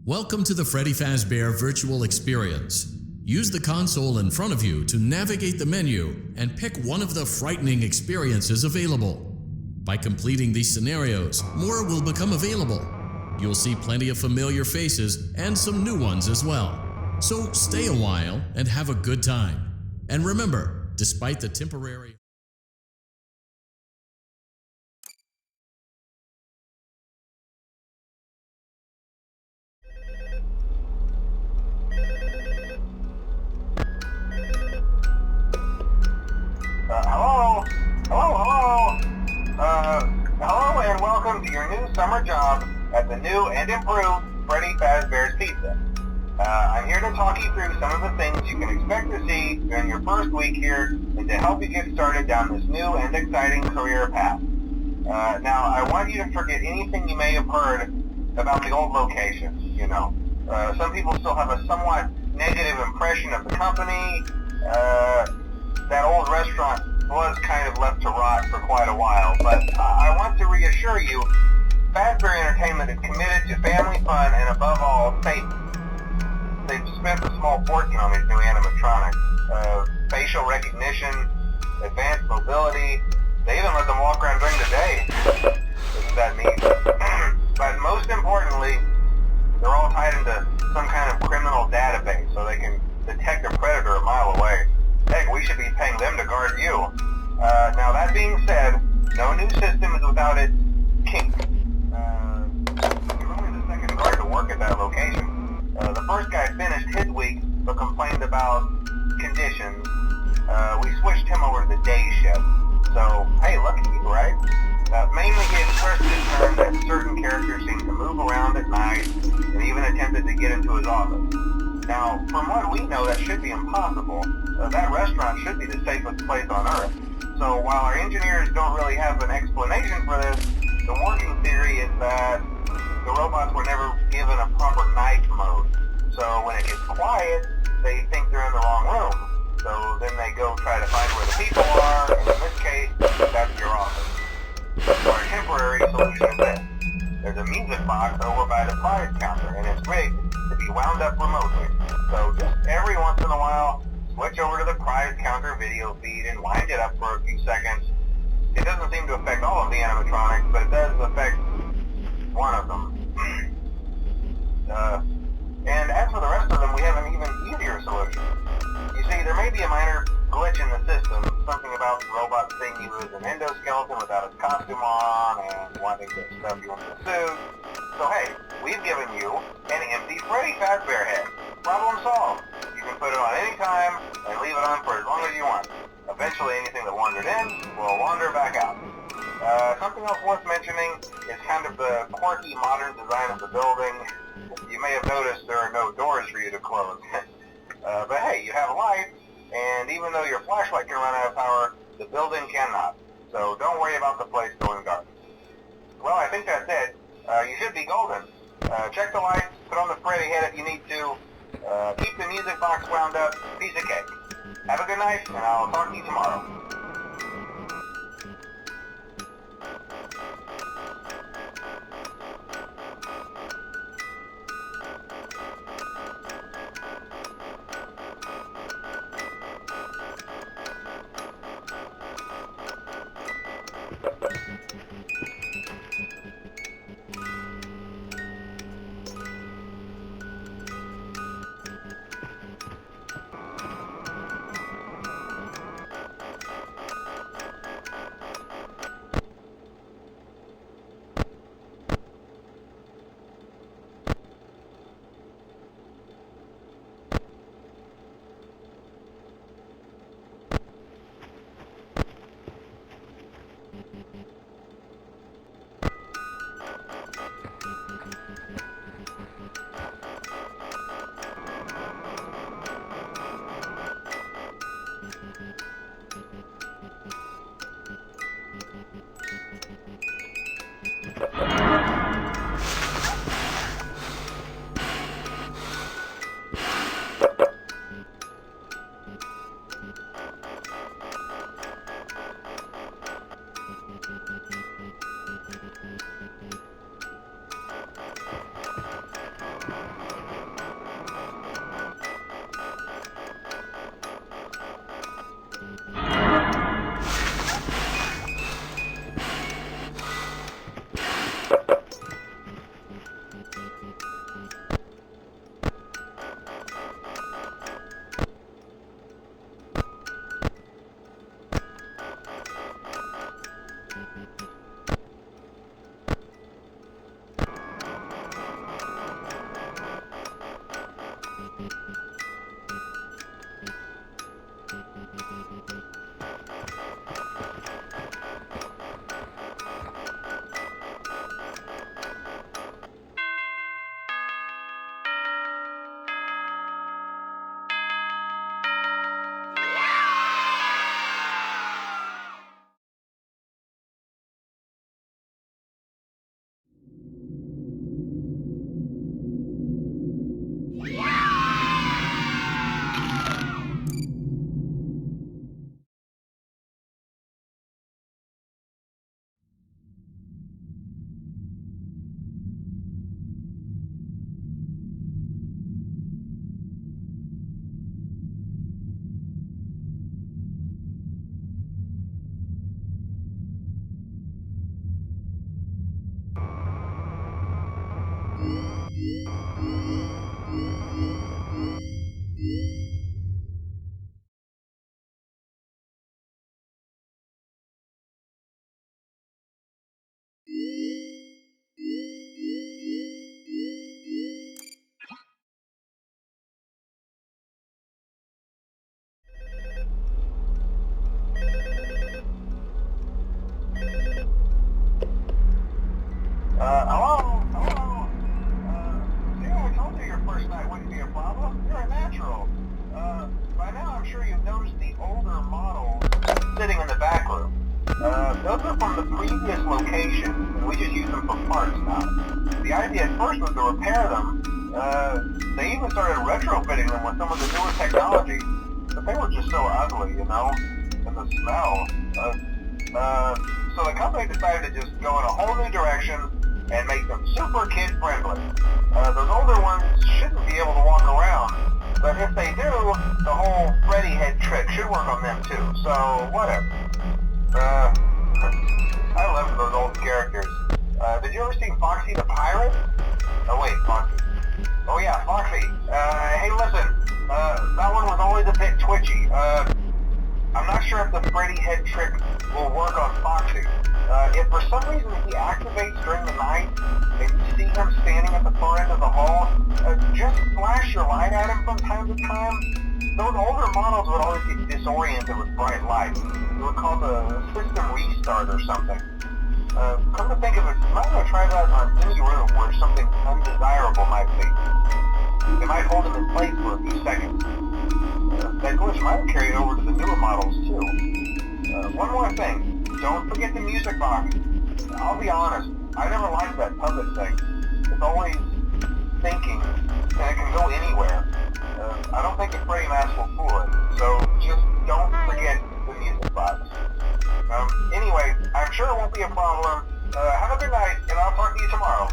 Welcome to the Freddy Fazbear virtual experience. Use the console in front of you to navigate the menu and pick one of the frightening experiences available. By completing these scenarios, more will become available. You'll see plenty of familiar faces and some new ones as well. So stay a while and have a good time. And remember, despite the temporary... Hello and welcome to your new summer job at the new and improved Freddy Fazbear's Pizza. I'm here to talk you through some of the things you can expect to see during your first week here and to help you get started down this new and exciting career path. Now, I want you to forget anything you may have heard about the old location. Some people still have a somewhat negative impression of the company. That old restaurant was kind of left to rot for quite a while, but I want to reassure you, Fazbear Entertainment is committed to family fun and above all, safety. They've spent a small fortune on these new animatronics. Facial recognition, advanced mobility, they even let them walk around during the day. Isn't that neat? But most importantly, they're all tied into some kind of criminal database so they can detect a predator a mile away. Heck, we should be paying them to guard you. Now that being said, no new system is without its kinks. You're only the second guard to work at that location. The first guy finished his week but complained about conditions. We switched him over to the day shift. So, hey, lucky you, right? Mainly he expressed concern that certain characters seemed to move around at night and even attempted to get into his office. Now, from what we know, that should be impossible. That restaurant should be the safest place on Earth. So while our engineers don't really have an explanation for this, the working theory is that the robots were never given a proper night mode. So when it gets quiet, they think they're in the wrong room. So then they go try to find where the people are, and in this case, that's your office. So our temporary solution is this. There's a music box over by the prize counter, and it's rigged to be wound up remotely. So just every once in a while, switch over to the prize counter video feed and wind it up for a few seconds. It doesn't seem to affect all of the animatronics, but it does affect one of them. And as for the rest of them, we have an even easier solution. You see, there may be a minor glitch in the system, something about the robot seeing you as an endoskeleton without his costume on and wanting to stuff you into a suit. So hey, we've given you an empty Freddy Fazbear head. Problem solved. You can put it on any time and leave it on for as long as you want. Eventually anything that wandered in will wander back out. Something else worth mentioning is kind of the quirky modern design of the building. You may have noticed there are no doors for you to close. But hey, you have lights, and even though your flashlight can run out of power, the building cannot. So don't worry about the place going dark. Well, I think that's it. You should be golden. Check the lights, put on the Freddy head if you need to. Keep the music box wound up, piece of cake. Have a good night, and I'll talk to you tomorrow. Hello? Hello? See, I told you your first night wouldn't be a problem. You're a natural. By now I'm sure you've noticed the older models sitting in the back room. Those are from the previous location, and we just use them for parts now. The idea at first was to repair them. They even started retrofitting them with some of the newer technology, but they were just so ugly, you know, and the smell. So the company decided to just go in a whole new direction and make them super kid-friendly. Those older ones shouldn't be able to walk around, but if they do, the whole Freddy head trick should work on them too, so whatever. I love those old characters. Did you ever see Foxy the Pirate? Oh wait, Foxy. Oh yeah, Foxy. Hey listen, that one was always a bit twitchy. I'm not sure if the Freddy head trick will work on Foxy. If for some reason he activates during the night, and you see him standing at the far end of the hall, just flash your light at him from time to time. Those older models would always get disoriented with bright light. It would cause a system restart or something. Come to think of it, you might want to try that on any room where something undesirable might be. It might hold him in place for a few seconds. That glitch might carry it over to the newer models too. One more thing, don't forget the music box. I'll be honest, I never liked that puppet thing. It's always thinking, and it can go anywhere. I don't think the Freddy mask will fool it, so just don't forget the music box. Anyway, I'm sure it won't be a problem. Have a good night, and I'll talk to you tomorrow.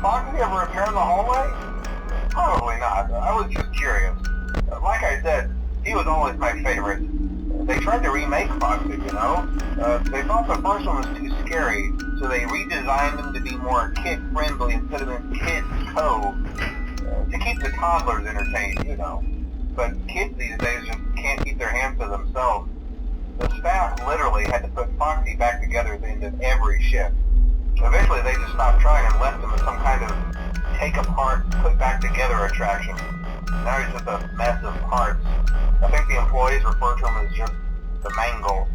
Foxy ever appear in the hallway? Probably not. I was just curious. Like I said, he was always my favorite. They tried to remake Foxy, you know? They thought the first one was too scary, so they redesigned him to be more kid-friendly and put him in Kids Cove to keep the toddlers entertained, you know. But kids these days just can't keep their hands to themselves. The staff literally had to put Foxy back together at the end of every shift. Eventually they just stopped trying and left him as some kind of take-apart, put-back-together attraction. Now he's just a mess of parts. I think the employees refer to him as just the mangle.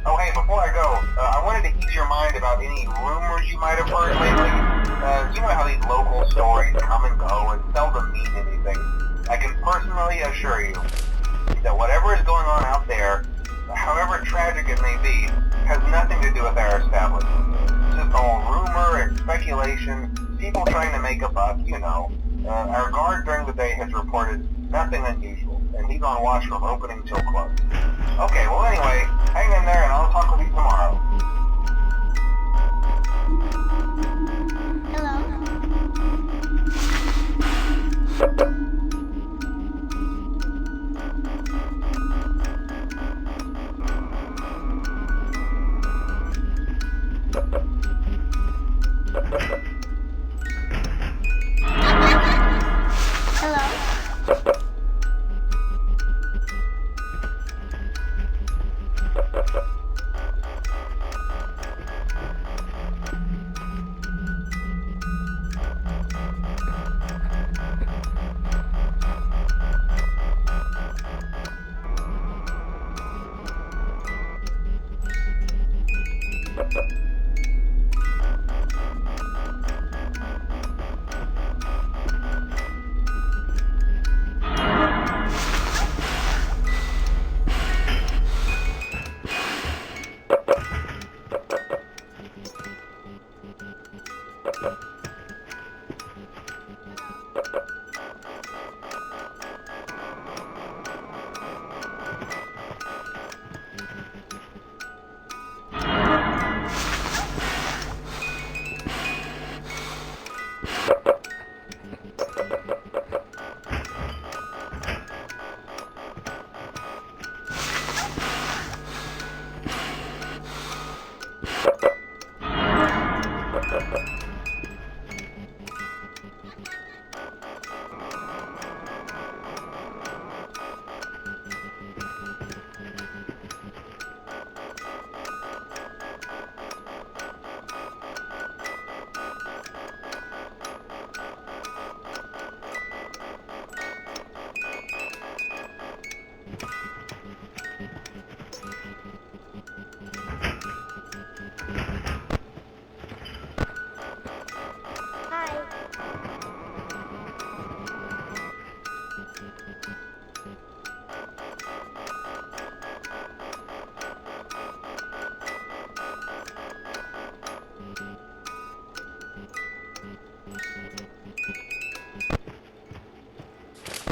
Oh hey, before I go, I wanted to ease your mind about any rumors you might have heard lately. You know how these local stories come and go and seldom mean anything. I can personally assure you that whatever is going on out there, however tragic it may be, has nothing to do with our establishment. It's just all rumor and speculation, people trying to make a buck, you know. Our guard during the day has reported nothing unusual, and he's on watch from opening till close. Okay, well anyway, hang in there and I'll talk with you tomorrow. Hello?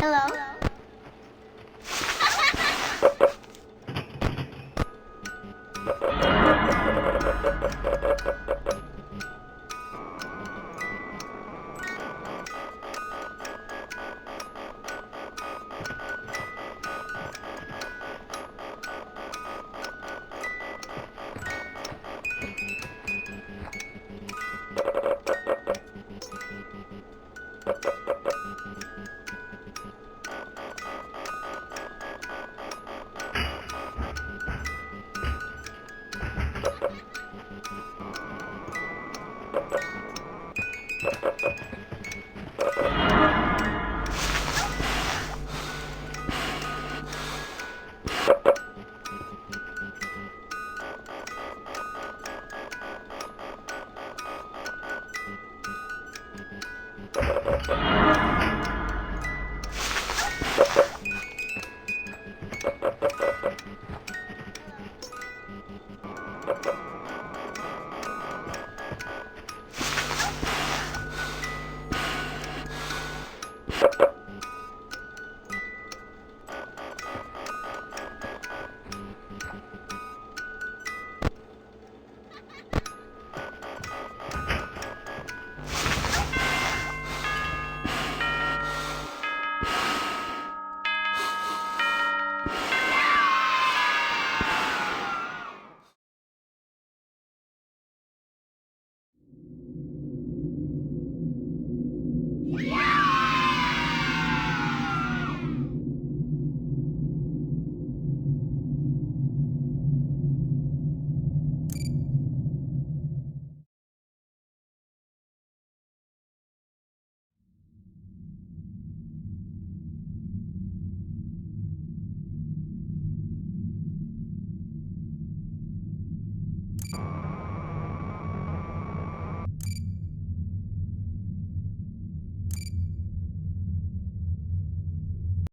Hello?